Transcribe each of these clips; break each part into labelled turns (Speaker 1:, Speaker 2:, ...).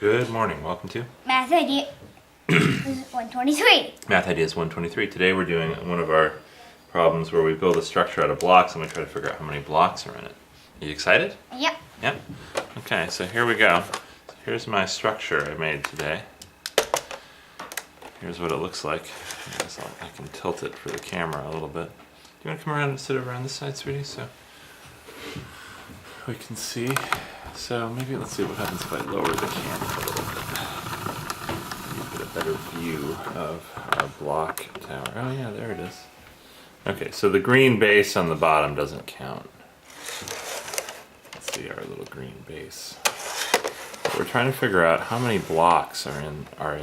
Speaker 1: Good morning. Welcome to
Speaker 2: Math Idea 123.
Speaker 1: Math Ideas 123. Today we're doing one of our problems where we build a structure out of blocks and we try to figure out how many blocks are in it. Are you excited?
Speaker 2: Yep.
Speaker 1: Yep. Okay, so here we go. Here's my structure I made today. Here's what it looks like. I can tilt it for the camera a little bit. Do you want to come around and sit over on this side, sweetie, so we can see? So maybe let's see what happens if I lower the camera a little bit. Get a better view of our block tower. Oh yeah, there it is. Okay, so the green base on the bottom doesn't count. Let's see our little green base. We're trying to figure out how many blocks are in our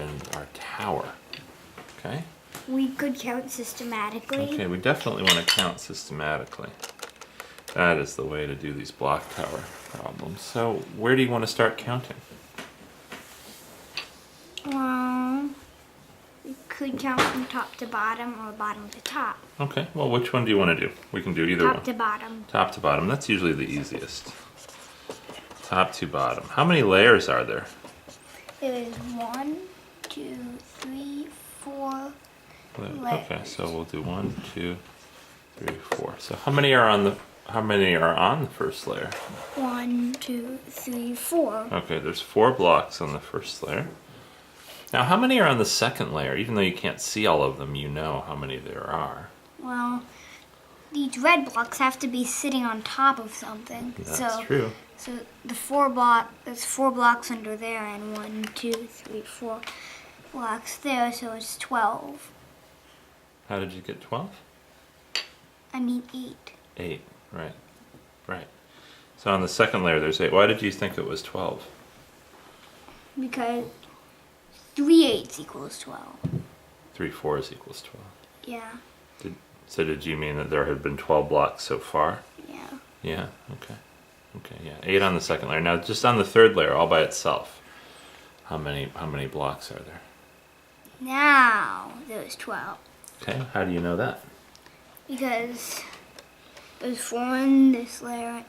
Speaker 1: tower. Okay?
Speaker 2: We could count systematically.
Speaker 1: Okay, we definitely want to count systematically. That is the way to do these block tower problems. So where do you want to start counting?
Speaker 2: Well, we could count from top to bottom or bottom to top.
Speaker 1: Okay, well which one do you want to do? We can do either one.
Speaker 2: Top to bottom.
Speaker 1: Top to bottom, that's usually the easiest. Top to bottom. How many layers are there?
Speaker 2: There's 1, 2, 3, 4 layers.
Speaker 1: Okay, so we'll do 1, 2, 3, 4. So how many are on the first layer?
Speaker 2: 1, 2, 3, 4.
Speaker 1: Okay, there's 4 blocks on the first layer. Now how many are on the second layer? Even though you can't see all of them, you know how many there are.
Speaker 2: Well, these red blocks have to be sitting on top of something.
Speaker 1: That's true.
Speaker 2: So there's 4 blocks under there and 1, 2, 3, 4 blocks there, so it's 12.
Speaker 1: How did you get 12?
Speaker 2: I mean 8.
Speaker 1: 8, right. Right. So on the second layer there's 8. Why did you think it was 12?
Speaker 2: Because 3 8s equals 12.
Speaker 1: 3 4s equals 12.
Speaker 2: Yeah.
Speaker 1: So did you mean that there had been 12 blocks so far?
Speaker 2: Yeah.
Speaker 1: Yeah, okay. Okay, yeah. 8 on the second layer. Now just on the third layer all by itself, how many blocks are there?
Speaker 2: Now there's 12.
Speaker 1: Okay, how do you know that?
Speaker 2: Because there's 4 in this layer,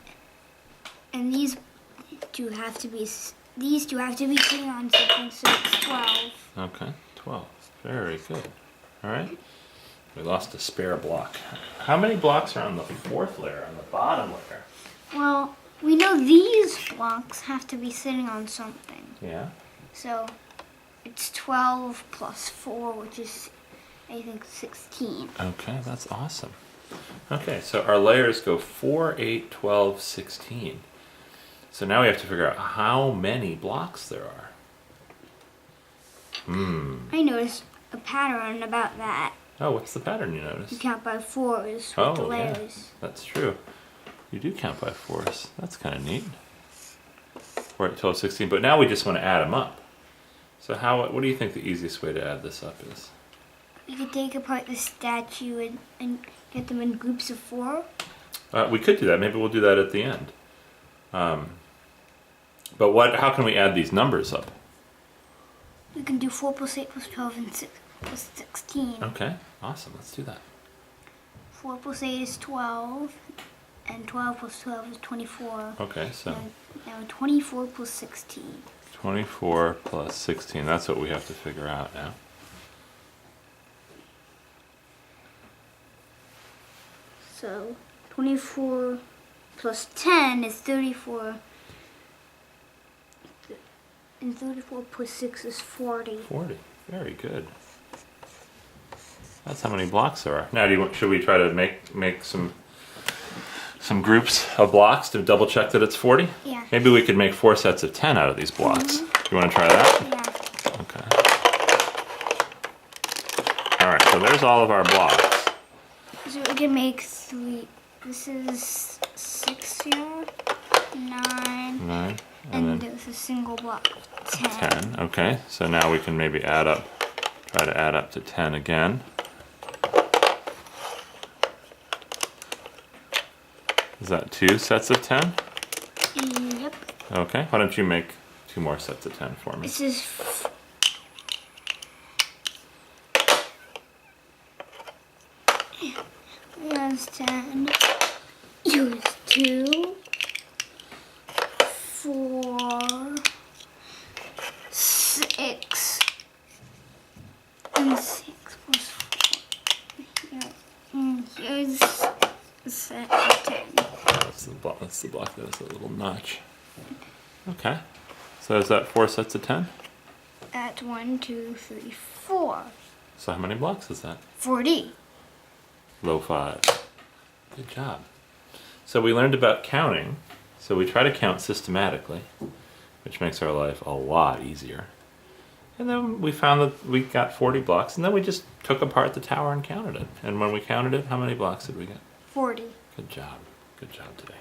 Speaker 2: and these two have to be sitting on something, so it's 12.
Speaker 1: Okay, 12. Very good. All right. We lost a spare block. How many blocks are on the fourth layer, on the bottom layer?
Speaker 2: Well, we know these blocks have to be sitting on something.
Speaker 1: Yeah.
Speaker 2: So it's 12 plus 4, which is, I think, 16.
Speaker 1: Okay, that's awesome. Okay, so our layers go 4, 8, 12, 16. So now we have to figure out how many blocks there are.
Speaker 2: I noticed a pattern about that.
Speaker 1: Oh, what's the pattern you
Speaker 2: You
Speaker 1: noticed?
Speaker 2: count by 4s with the
Speaker 1: Oh, yeah,
Speaker 2: layers.
Speaker 1: that's true. You do count by 4s. That's kind of neat. 4, 8, 12, 16. But now we just want to add them up. So what do you think the easiest way to add this up is?
Speaker 2: We could take apart the statue and get them in groups of 4.
Speaker 1: We could do that. Maybe we'll do that at the end. But how can we add these numbers up?
Speaker 2: We can do 4 plus 8 plus 12 and 6 plus 16.
Speaker 1: Okay, awesome. Let's do that.
Speaker 2: 4 plus 8 is 12, and 12 plus 12 is 24.
Speaker 1: Okay, so
Speaker 2: Now 24 plus 16.
Speaker 1: 24 plus 16. That's what we have to figure out now.
Speaker 2: So 24 plus 10 is 34. And 34 plus 6 is 40.
Speaker 1: 40. Very good. That's how many blocks there are. Now, should we try to make some groups of blocks to double check that it's 40?
Speaker 2: Yeah.
Speaker 1: Maybe we could make 4 sets of 10 out of these blocks. You want to try that?
Speaker 2: Yeah.
Speaker 1: Okay. All right, so there's all of our blocks.
Speaker 2: So we can make 3. This is 6 here, 9.
Speaker 1: 9.
Speaker 2: And
Speaker 1: then
Speaker 2: there's a single block, 10.
Speaker 1: 10. Okay, so now we can maybe try to add up to 10 again. Is that 2 sets of 10?
Speaker 2: Yep.
Speaker 1: Okay, why don't you make 2 more sets of 10 for me?
Speaker 2: This is here's 10. Here's 2. 4. 6. And 6 plus 4. Here. And here's a set of 10.
Speaker 1: That's the block that has a little notch. Okay. So is that 4 sets of 10?
Speaker 2: That's 1, 2, 3, 4.
Speaker 1: So how many blocks is that?
Speaker 2: 40.
Speaker 1: Low 5. Good job. So we learned about counting. So we try to count systematically, which makes our life a lot easier. And then we found that we got 40 blocks, and then we just took apart the tower and counted it. And when we counted it, how many blocks did we get?
Speaker 2: 40.
Speaker 1: Good job. Good job today.